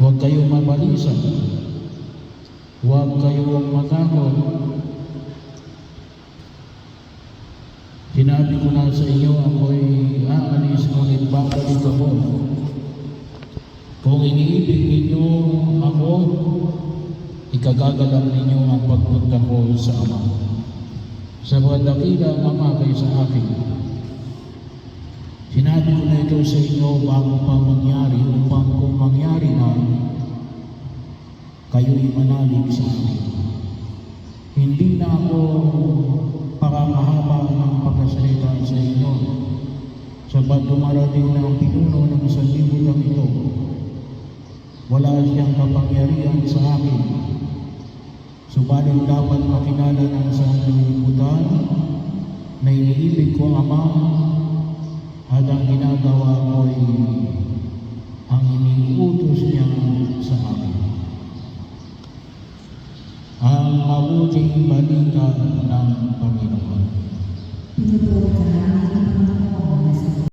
Huwag kayong mabalisan. Huwag kayong matakot. Sinabi ko na sa inyo, ako'y aalis, ngunit babalik ako. Kung iniibig ninyo ako, ikagagalang ninyo ang pagpunta ko sa Ama. Sabagat dakila ang Ama kaysa akin. Sinabi ko na ito sa inyo bago pa mangyari, upang kung mangyari na, kayo'y manalig sa akin. Hindi na ako pakakahaba ng pagkasalita sa inyo, sabat dumarating na ang pinuno ng sanlibutan ito. Wala siyang kapangyarihan sa akin, subalit dapat makilala ng sanlibutan na iniibig ko ang Ama, at ang ginagawa ko'y ang iniutos niya sa akin. Ang mabuting balita ng Panginoon.